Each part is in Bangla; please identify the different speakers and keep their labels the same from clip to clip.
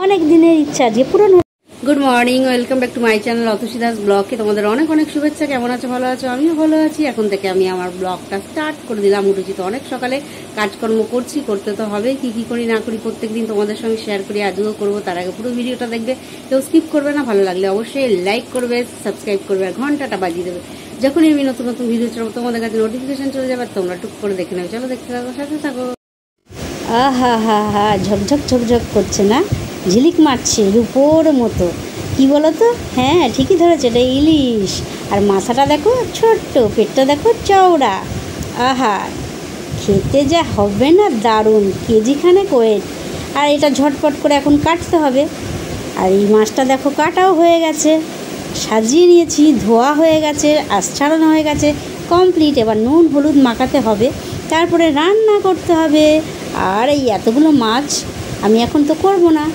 Speaker 1: অনেক দিনের ইচ্ছা যে পূরণ।
Speaker 2: Good morning, welcome back to my channel Atasi Das ব্লগে। তোমাদের অনেক অনেক শুভেচ্ছা। কেমন আছো? ভালো আছো? আমিও ভালো আছি। এখন থেকে আমি আমার ব্লগটা স্টার্ট করে দিলাম। উঠেছি তো অনেক সকালে, কাজকর্ম করছি, করতে তো হবে। কি করি না করি প্রত্যেকদিন তোমাদের সঙ্গে শেয়ার করি, আজও করবো। তার আগে পুরো ভিডিওটা দেখবে, কেউ স্কিপ করবে না। ভালো লাগলে অবশ্যই লাইক করবে, সাবস্ক্রাইব করবে আর ঘন্টাটা বাজিয়ে দেবে। যখনই আমি নতুন নতুন ভিডিও ছাড়বো তোমাদের কাছে নোটিফিকেশন চলে যাবে, তোমরা টুক করে দেখে নেবে। চলো দেখতে থাকো, সাথে থাকো।
Speaker 1: আহা হা হা, ঝকঝক ঝকঝক করছে না? ঝিলিক মারছে রূপোর মতো। কি বলো তো? হ্যাঁ, ঠিকই ধরেছে, এটা ইলিশ। আর মাথাটা দেখো ছোট্ট, পেটটা দেখো চওড়া। আহা, খেতে যা হবে না দারুণ, কেজিখানেক ওয়েট। আর এটা ঝটপট করে এখন কাটতে হবে। আর এই মাছটা দেখো কাটাও হয়ে গেছে, সাজিয়ে নিয়েছি, ধোয়া হয়ে গেছে, আঁশ ছাড়ানো হয়ে গেছে, কমপ্লিট। এবার নুন হলুদ মাখাতে হবে, তারপরে রান্না করতে হবে। আর এই এতগুলো মাছ আমি এখন তো করব না,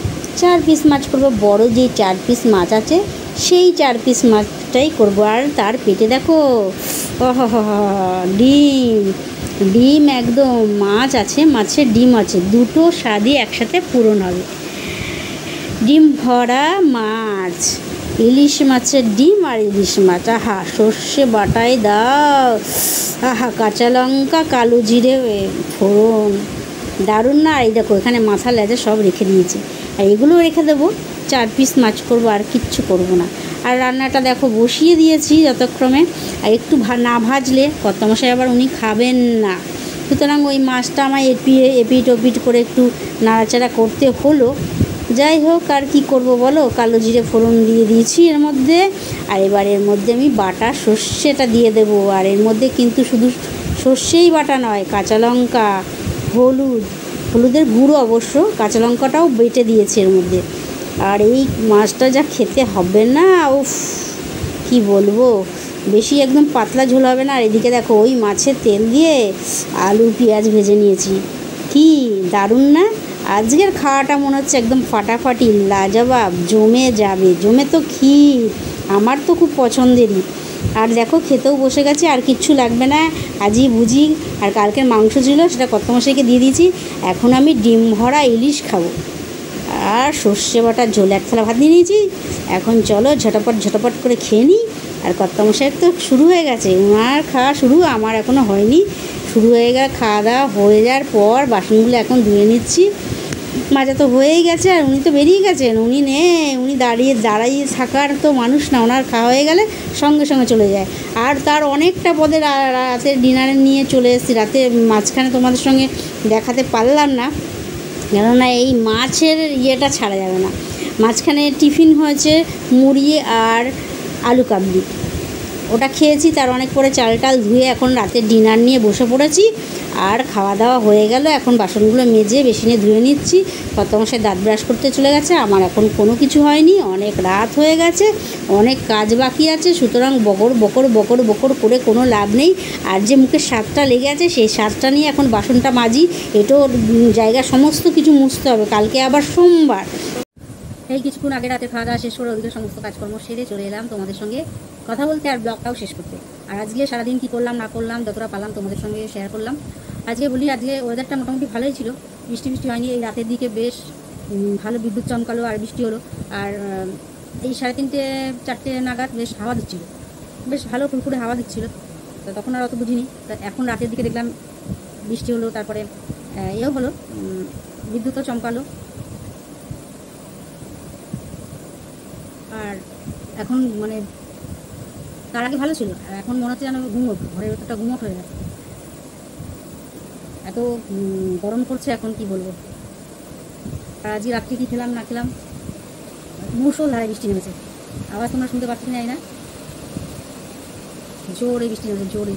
Speaker 1: 4 পিস মাছ করব। বড় যেই 4 পিস মাছ আছে সেই 4 পিস মাছটাই করব। আর তার পেটে দেখো ডিম, ডিম একদম মাছ আছে, মাছের ডিম আছে, দুটো স্বাদই একসাথে পূরণ হবে। ডিম ভরা মাছ, ইলিশ মাছের ডিম আর ইলিশ মাছ। আহা, সর্ষে বাটায় দাও, আহা, কাঁচা লঙ্কা, কালো জিরে ফোড়ন, দারুণ না? আর এই দেখো এখানে মাথা লেজা সব রেখে দিয়েছি, আর এগুলো রেখে দেবো। 4 পিস মাছ করবো, আর কিচ্ছু করবো না। আর রান্নাটা দেখো বসিয়ে দিয়েছি যতক্ষণে। আর একটু না ভাজলে কর্তামশাই আবার উনি খাবেন না, সুতরাং ওই মাছটা আমার এপিট ওপিট করে একটু নাড়াচাড়া করতে হলো। যাই হোক, আর কি করব বলো, কালো জিরে ফোড়ন দিয়ে দিয়েছি এর মধ্যে। আর এবার এর মধ্যে আমি বাটা সর্ষেটা দিয়ে দেবো। আর এর মধ্যে কিন্তু শুধু সর্ষেই বাটা নয়, কাঁচা লঙ্কা, হলুদের গুঁড়ো, অবশ্য কাঁচা লঙ্কাটাও বেটে দিয়েছি এর মধ্যে। আর এই মাছটা যা খেতে হবে না, উফ কি বলবো, বেশি একদম পাতলা ঝোল হবে না। আর এদিকে দেখো ওই মাছের তেল দিয়ে আলু পেঁয়াজ ভেজে নিয়েছি। কি দারুণ না? আজকের খাওয়াটা মনে হচ্ছে একদম ফাটাফাটি, লাজবাব, জমে যাবে। জমে তো ক্ষীর, আমার তো খুব পছন্দেরই। আর দেখো খেতেও বসে গেছে, আর কিচ্ছু লাগবে না, আজই বুঝি। আর কালকের মাংস ছিল, সেটা কর্তামশাইকে দিয়ে দিয়েছি। এখন আমি ডিম ভরা ইলিশ খাবো, আর সর্ষে বাটার ঝোল, 1 থালা ভাত নিয়ে নিয়েছি। এখন চলো ঝটাপট করে খেয়ে নিই। আর কর্তামশাইয়ের তো শুরু হয়ে গেছে, ওনার খাওয়া শুরু, আমার এখনও হয়নি। শুরু হয়ে গেলে খাওয়া দাওয়া হয়ে যাওয়ার পর বাসনগুলো এখন ধুয়ে নিচ্ছি। মাজা তো হয়েই গেছে, আর উনি তো বেরিয়ে গেছেন। উনি উনি দাঁড়িয়ে থাকার তো মানুষ না, ওনার খাওয়া হয়ে গেলে সঙ্গে সঙ্গে চলে যায়। আর তার অনেকটা পদে রাতের ডিনারে নিয়ে চলে এসেছি। রাতে মাঝখানে তোমাদের সঙ্গে দেখাতে পারলাম না, কেননা এই মাছের ইয়েটা ছাড়া যাবে না। মাঝখানে টিফিন হয়েছে মুড়ি আর আলু কাবলি, ওটা খেয়েছি। তার অনেক পরে চাল টাল ধুয়ে এখন রাতের ডিনার নিয়ে বসে পড়েছি। আর খাওয়া দাওয়া হয়ে গেল, এখন বাসনগুলো মেজে বেসিনে ধুয়ে নিচ্ছি। কর্তামশাই দাঁত ব্রাশ করতে চলে গেছে, আমার এখন কোনো কিছু হয়নি, অনেক রাত হয়ে গেছে, অনেক কাজ বাকি আছে। সুতরাং বকর করে কোনো লাভ নেই। আর যে মুখের স্বাদটা লেগে আছে, সেই স্বাদটা নিয়ে এখন বাসনটা মাজি। এটাও জায়গা সমস্ত কিছু মুছতে হবে, কালকে আবার সোমবার।
Speaker 2: এই কিছুক্ষণ আগে রাতে খাওয়া দাওয়া শেষ করে ওদিকে সমস্ত কাজকর্ম সেরে চলে এলাম তোমাদের সঙ্গে কথা বলতে আর ব্লগটাও শেষ করতে। আর আজকে সারাদিন কী করলাম না করলাম যতটা পারলাম তোমাদের সঙ্গে শেয়ার করলাম। আজকে বলি, আজকে ওয়েদারটা মোটামুটি ভালোই ছিল, বৃষ্টি হয়নি। এই রাতের দিকে বেশ ভালো বিদ্যুৎ চমকালো আর বৃষ্টি হলো। আর এই 3:30 4টে নাগাদ বেশ হাওয়া দিচ্ছিলো, বেশ ভালো ফুরফুরে হাওয়া দিচ্ছিলো। তো তখন আর অত বুঝিনি। তা এখন রাতের দিকে দেখলাম বৃষ্টি হলো, তারপরে এও হলো, বিদ্যুৎও চমকালো। আর এখন মানে তার আগে ভালো ছিল, আর এখন মনে হচ্ছে যেন ঘুমোট, ঘরের ভেতরটা ঘুমোট হয়ে গেছে, এত গরম করছে এখন কি বলবো। আর আজকে রাত্রি কী খেলাম না খেলাম, মুষলধারে বৃষ্টি নেমেছে। আওয়াজ তোমরা শুনতে পাচ্ছি না, না জোরে বৃষ্টি নেমেছে, জোরে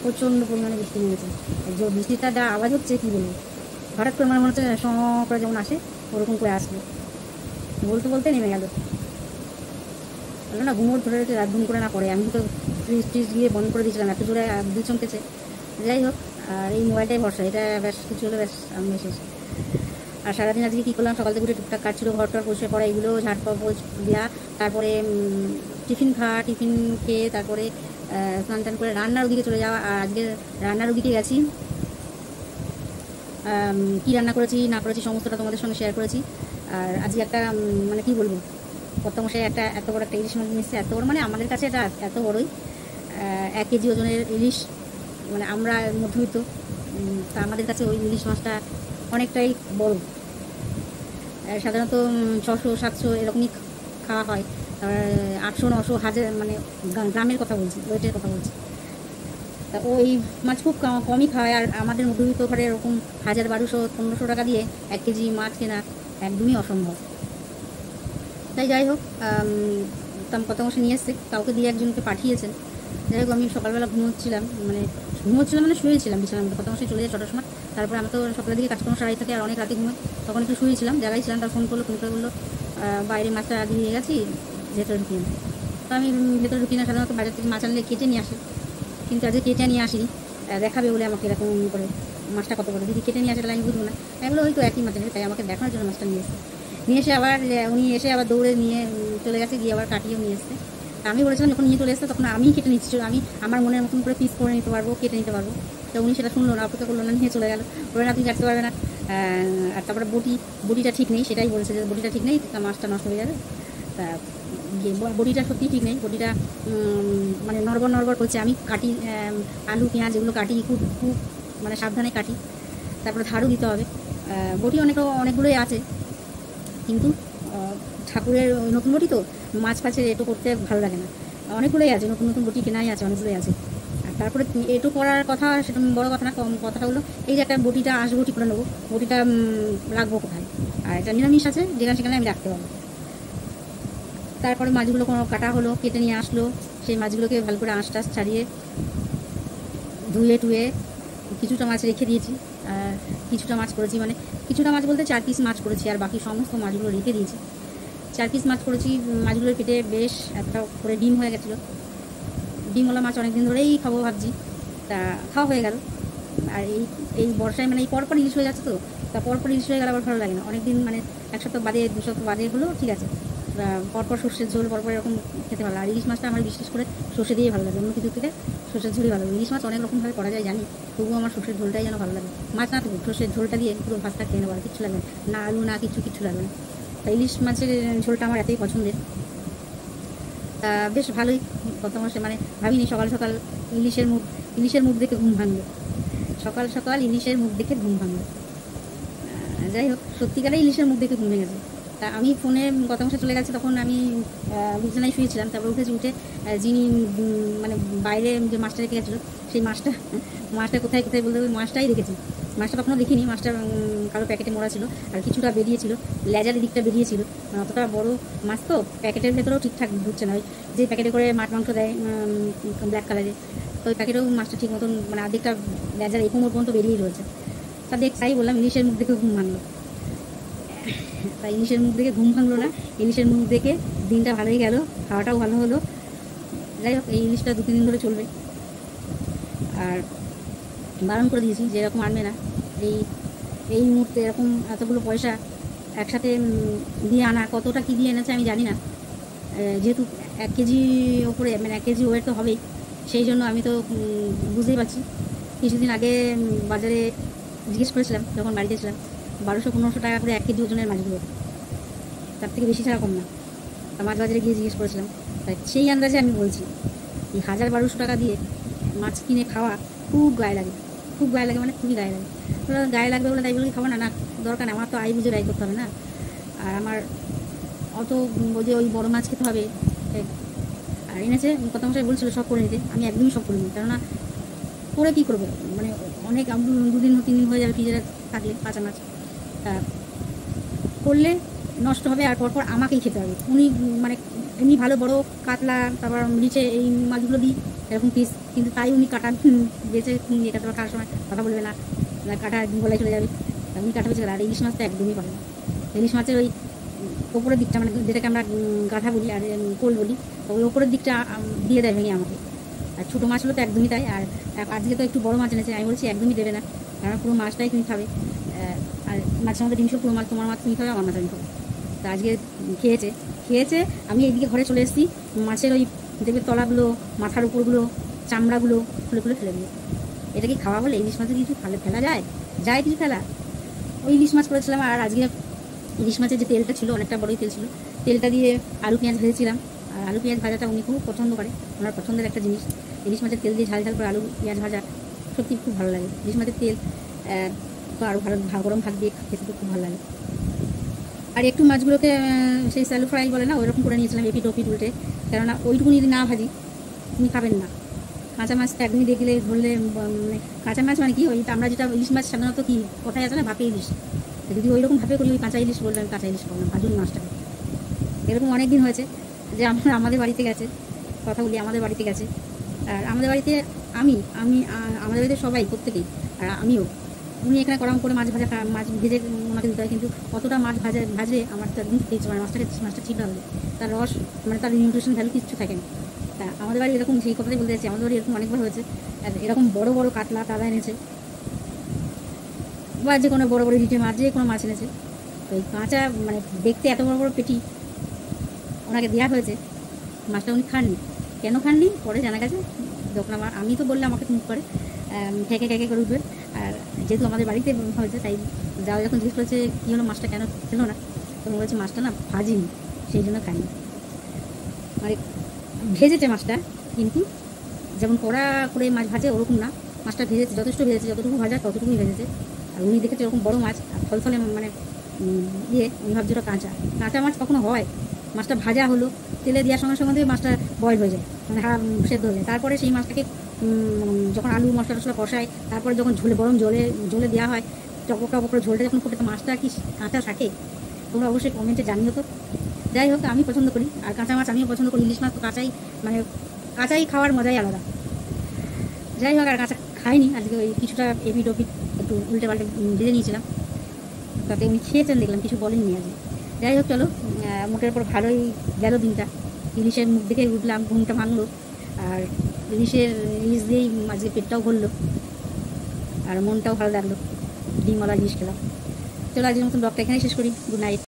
Speaker 2: প্রচণ্ড পরিমাণে বৃষ্টি নেমেছে। বৃষ্টিটা যা আওয়াজ হচ্ছে কী বলবো, হঠাৎ করে মনে হচ্ছে স করে যেমন আসে ওরকম করে আসবে, বলতে নেমে গেল। বললো না ঘুমোর ধরে রয়েছে, রাত ঘুম করে না পড়ে। আমি তো ফ্রিজ গিয়ে বন্ধ করে দিয়েছিলাম, এত জোরে বিদ্যুৎ চমকেছে। যাই হোক, আর এই মোবাইলটাই ভরসা, এটা বেশ কিছু হলে বেশ আমি শেষ। আর সারাদিন আজকে কী করলাম, সকাল থেকে উঠে টুকটাক কাজ ছিল, ঘরটার পরিষ্কার করা, এগুলো ঝাড়পা দেওয়া, তারপরে টিফিন খেয়ে তারপরে স্নান টান করে রান্নার ওদিকে চলে যাওয়া। আর আজকে রান্নার ওদিকে গেছি, কী রান্না করেছি না করেছি সমস্তটা তোমাদের সঙ্গে শেয়ার করেছি। আর আজকে একটা মানে কি বলবো, কর্তামশাই একটা এত বড় একটা ইলিশ মাছ নিয়ে এসেছে, এত বড় মানে আমাদের কাছে এটা এত বড়ই, 1 কেজি ওজনের ইলিশ, মানে আমরা মধ্যবিত্ত, তা আমাদের কাছে ওই ইলিশ মাছটা অনেকটাই বড়। সাধারণত 600-700 এরকমই খাওয়া হয়, 800-900 হাজার, মানে গ্রামের কথা বলছি, ওয়েটের কথা বলছি। তা ওই মাছ খুব কমই খাওয়ায়, আর আমাদের মধ্যবিত্ত ঘরে এরকম 1000-1200-1500 টাকা দিয়ে 1 কেজি মাছ কেনা একদমই অসম্ভব। তাই যাই হোক, কত মাসে নিয়ে এসছে, কাউকে দিয়ে একজনকে পাঠিয়েছেন। যাই হোক, আমি সকালবেলা ঘুমোচ্ছিলাম মানে শুয়েছিলাম বিছানার মধ্যে, কত মাসে চলে যায় 6টার সময়। তারপরে আমি তো সকালের দিকে কাজকর্ম সারাই থাকে আর অনেক রাতে ঘুমোই, তখন একটু শুয়েছিলাম, জায়গায় ছিলাম। তার ফোন করে বললো বাইরে মাছটা দিয়ে গেছি, ভেতরে ঢুকিয়ে না। তো আমি ভেতরে ঢুকিয়ে না, সাধারণত বাজার থেকে মাছ আনলে কেটে নিয়ে আসি, কিন্তু আজকে কেটে নিয়ে আসিনি, দেখাবে বলে আমাকে এরকম করে মাছটা কত করে দিদি কেটে নিয়ে আসে, তাহলে আমি বুঝবো না। এগুলো ওই তো একই মাছ, তাই আমাকে দেখানোর জন্য মাছটা নিয়ে এসে আবার উনি এসে আবার দৌড়ে নিয়ে চলে গেছে, গিয়ে আবার কাটিয়েও নিয়ে এসছে। আমি বলেছিলাম যখন নিয়ে চলে এসছে তখন আমি কেটে নিচ্ছি, আমি আমার মনের মতন করে পিস করে নিতে পারবো, কেটে নিতে পারবো। তো উনি সেটা শুনলো না, অপেক্ষা করলো না, নিয়ে চলে গেল, বলে না আপনি কাটতে পারবে না। আর তারপরে বটিটা ঠিক নেই, সেটাই বলেছে যে বটিটা ঠিক নেই, মাছটা নষ্ট হয়ে যাবে। তা বটিটা সত্যি ঠিক নেই, বটিটা মানে নড়বড় করছে। আমি কাটি, আলু পেঁয়াজ এগুলো কাটি খুব খুব মানে সাবধানে কাটি, তারপরে ধারও দিতে হবে। বটি অনেকগুলোই আছে, কিন্তু ঠাকুরের নতুন বটি তো মাছ ফাছের এটো করতে ভালো লাগে না, অনেকগুলোই আছে, নতুন নতুন বটি কেনাই আছে, অনেকগুলোই আছে। আর তারপরে এটো করার কথা, সেটা বড় কথা না, কম কথাটা হলো এই যে একটা বটিটা বটি করে নেবো, বটিটা রাখবো কোথায়? আর এটা নিরামিষ আছে, যেখানে সেখানে আমি রাখতে পারবো। তারপরে মাছগুলো কোনো কাটা হলো, কেটে নিয়ে আসলো, সেই মাছগুলোকে ভালো করে আঁশ টাশ ছাড়িয়ে ধুয়ে টুয়ে কিছুটা মাছ রেখে দিয়েছি। আর কিছুটা মাছ করেছি, মানে কিছুটা মাছ বলতে 4 পিস মাছ করেছি, আর বাকি সমস্ত মাছগুলো রেখে দিয়েছি। 4 পিস মাছ করেছি, মাছগুলোর পেটে বেশ একটা করে ডিম হয়ে গেছিলো। ডিমওয়ালা মাছ অনেকদিন ধরেই খাবো ভাবছি, তা খাওয়া হয়ে গেল। আর এই বর্ষায় মানে এই পরপর ইলিশ হয়ে যাচ্ছে তো, তা পরপর ইলিশ হয়ে গেলে আবার ভালো লাগে না। অনেকদিন মানে 1 সপ্তাহ বাদে 2 সপ্তাহ বাদে হলো ঠিক আছে, পরপর সর্ষের ঝোল পরপর এরকম খেতে ভালো লাগে। আর ইলিশ মাছটা আমার বিশেষ করে সর্ষে দিয়ে ভালো লাগে, অন্য কিছু থেকে সর্ষের ঝোলই ভালো লাগে। ইলিশ মাছ অনেক রকমভাবে করা যায় জানি, তবুও আমার সর্ষের ঝোলটাই যেন ভালো লাগে। মাছ না থাকুক, সর্ষের ঝোলটা দিয়ে পুরো ভাতটা খেয়ে নেবো, আর কিচ্ছু লাগবে না, আলু না কিচ্ছু লাগবে না। তা ইলিশ মাছের ঝোলটা আমার এতই পছন্দের। তা বেশ ভালোই, কত মাসে মানে ভাবিনি সকাল সকাল ইলিশের মুখ দেখে ঘুম ভাঙলো, সকাল সকাল ইলিশের মুখ দেখে ঘুম ভাঙলো। যাই হোক, সত্যিকারেই ইলিশের মুখ দেখে ঘুম ভেঙেছে। তা আমি ফোনে গত মাসে চলে গেছে, তখন আমি বিছানায় শুয়েছিলাম, তারপর উঠে যিনি মানে বাইরে যে মাছটা রেখে গেছিলো, সেই মাছটা কোথায় বলতে ওই মাছটাই রেখেছি। মাছটা কখনো দেখিনি, মাছটা কালো প্যাকেটে মোড়া ছিল, আর কিছুটা বেরিয়েছিল, লেজারের দিকটা বেরিয়েছিল। অতটা বড় মাছ তো প্যাকেটের ভেতরেও ঠিকঠাক ঢুকছে না, ওই যে প্যাকেটে করে মাছ দেয় ব্ল্যাক কালারের, তো ওই প্যাকেটেও মাছটা ঠিক মতন মানে আর্ধেকটা লেজার এই কোমর পর্যন্ত বেরিয়েই রয়েছে। তা তাই বললাম ইলিশের মুখ দেখে ঘুম ভাঙলো। তাই ইলিশের মুখ দেখে ঘুম ভাঙলো না, ইলিশের মুখ দেখে দিনটা ভালোই গেল, খাওয়াটাও ভালো হলো। যাই হোক, এই ইলিশটা 2-3 দিন ধরে চলবে। আর বারণ করে দিয়েছি যে এরকম আনবে না, এই মুহূর্তে এরকম এতগুলো পয়সা একসাথে দিয়ে আনা, কতটা কী দিয়ে এনেছে আমি জানি না। যেহেতু 1 কেজি ওপরে মানে 1 কেজি ওয়েট তো হবেই, সেই জন্য আমি তো বুঝতেই পারছি। কিছুদিন আগে বাজারে জিজ্ঞেস করেছিলাম, যখন বাড়িতে ছিলাম, 1200-1500 টাকা করে 1 কেজি ওজনের মাছগুলো, তার থেকে বেশি ছাড়া কম না। তা মাছ বাজারে গিয়ে জিজ্ঞেস করেছিলাম, তাই সেই আন্দাজে আমি বলছি এই 1000-1200 টাকা দিয়ে মাছ কিনে খাওয়া খুব গায়ে লাগে, মানে খুবই গায়ে লাগে। গায়ে লাগবে বলে তাই বলে খাবো না, না দরকার না, আমার তো আয় বুঝে ব্যয় করতে হবে না। আর আমার অত যে ওই বড়ো মাছ খেতে হবে। আর এনেছে কত মশাই বলছিল সব করে নিতে, আমি একদমই সব করে নিই, কেননা করে কী করবো, মানে অনেক 2-3 দিন হয়ে যাবে ফ্রিজে থাকলে কাঁচা মাছ, তা করলে নষ্ট হবে, আর পরপর আমাকেই খেতে হবে। উনি মানে এমনি ভালো বড় কাতলা, তারপর নিচে এই মাছগুলো দিই এরকম পিস, কিন্তু তাই উনি কাটা বেঁচে এটা তোমার খাওয়ার সময় কথা বলবে না, কাটা গলায় চলে যাবে, উনি কাটা বেঁচে গেল। আর ইলিশ মাছটা একদমই পারে না। ইলিশ মাছের ওই ওপরের দিকটা মানে যেটাকে আমরা গাঁথা বলি আর কোল বলি, ওই ওপরের দিকটা দিয়ে দেয় ভেঙে আমাকে। আর ছোটো মাছগুলো তো একদমই তাই। আর আজকে তো একটু বড়ো মাছ এনেছে, আমি বলছি একদমই দেবে না, কারণ পুরো মাছটাই তুমি খাবে। আর মাছের মধ্যে ডিমশো পুরো মাছ, তোমার মাছ তুমি খাবে, আমার মাছ আমি খাবো। তা আজকে খেয়েছে, আমি এইদিকে ঘরে চলে এসেছি, মাছের ওই দেখবে তলাগুলো, মাথার উপরগুলো, চামড়াগুলো খুলে ফেলে দিল। এটা কি খাওয়া বলে? ইলিশ মাছের কিছু ফেলা যায় কিছু ফেলা? ওই ইলিশ মাছ করেছিলাম। আর আজকে ইলিশ মাছের যে তেলটা ছিল, অনেকটা বড়ই তেল ছিল, তেলটা দিয়ে আলু পেঁয়াজ ভেজেছিলাম। আর আলু পেঁয়াজ ভাজাটা উনি খুব পছন্দ করে, ওনার পছন্দের একটা জিনিস। ইলিশ মাছের তেল দিয়ে ঝাল ঝাল করে আলু পেঁয়াজ ভাজা সত্যি খুব ভালো লাগে। ইলিশ মাছের তেল তো আরও ভালো, গরম ভাত দিয়ে খেতে তো খুব ভালো লাগে। আর একটু মাছগুলোকে সেই স্যালো ফ্রাই বলে না, ওইরকম করে নিয়েছিলাম এপিট ওপিট উল্টে, কেননা ওইটুকু যদি না ভাজি উনি খাবেন না। কাঁচা মাছটা একদমই দেখলে ধরলে মানে কাঁচা মাছ মানে কি, ওই আমরা যেটা ইলিশ মাছ সাধারণত কি কোথায় আছে না, ভাপে ইলিশ, যদি ওই রকম ভাবে করি ওই কাঁচা ইলিশ বললে আমি কাঁচা ইলিশ করলাম, ভাজুন মাছটাকে। এরকম অনেক দিন হয়েছে যে আমাদের বাড়িতে গেছে, কথা বলি আমাদের বাড়িতে গেছে, আর আমাদের বাড়িতে আমাদের বাড়িতে সবাই প্রত্যেকেই, আর আমিও, উনি এখানে গরম করে মাছ ভাজা মাছ ভেজে ওনাকে দিতে হয়, কিন্তু অতটা মাছ ভাজলে আমার তো একদম খেয়েছে, মানে মাছটা ঠিক হবে, তার রস মানে তার নিউট্রিশন ভ্যালু কিচ্ছু থাকে না। তা আমাদের বাড়ি এরকম, সেই কথাটাই বলতে যাচ্ছি, আমাদের বাড়ি এরকম অনেকবার হয়েছে, এরকম বড় বড় কাতলা তারা এনেছে, বা যে কোনো বড় বড় রিটে মাছ, যে কোনো মাছ এনেছে, ওই কাঁচা মানে দেখতে এত বড় বড় পেটি ওনাকে দেওয়া হয়েছে, মাছটা উনি খাননি। কেন খাননি পরে জানা গেছে, যখন আমি তো বললে আমাকে মুখ করে খেকে খেকে করে উঠবে, আর যেহেতু আমাদের বাড়িতে হয়েছে তাই যাওয়া যখন জিজ্ঞেস করেছে কী হলো মাছটা কেন খেলো না, তখন বলেছে মাছটা না ভাজিনি, সেই জন্য খাইনি। মানে ভেজেছে মাছটা, কিন্তু যেমন কড়া করে মাছ ভাজে ওরকম না, মাছটা ভেজেছে, যথেষ্ট ভেজেছে, যতটুকু ভাজা ততটুকুই ভেজেছে। আর উনি দেখেছে এরকম বড়ো মাছ আর ফলফলে মানে উনি ভাবছে ওটা কাঁচা মাছ কখনো হয়, মাছটা ভাজা হলো, তেলে দেওয়ার সঙ্গে সঙ্গে মাছটা বয়েল হয়ে যায়, মানে সেদ্ধ হয়ে যায়। তারপরে সেই মাছটাকে যখন আলু মশলা টশলা কষায়, তারপরে যখন গরম জলে দেওয়া হয়, টপক টপক করে ঝোলটা যখন ফুটে, তো মাছটা কি কাঁচা থাকে? তোমরা অবশ্যই কমেন্টে জানিও তো। যাই হোক, আমি পছন্দ করি, আর কাঁচা মাছ আমিও পছন্দ করি, ইলিশ মাছ তো কাঁচাই খাওয়ার মজাই আলাদা। যাই হোক, আর কাঁচা খাইনি আজকে, ওই কিছুটা এপিট ওপিট একটু উল্টে পাল্টে ভেজে নিয়েছিলাম, তাতে উনি খেয়েছেন দেখলাম, কিছু বলেননি আজকে। যাই হোক, চলো, মোটের পর ভালোই গেল দিনটা, ইলিশের মুখ দেখে উঠলাম, ঘুমটা ভাঙলো, আর ইলিশ দিয়েই আজকে পেটটাও ভরলো, আর মনটাও ভালো লাগলো, ডিমওয়ালা ইলিশ খেলাম। চলো, আজকের মতন ব্লগটা এখানেই শেষ করি। Good night.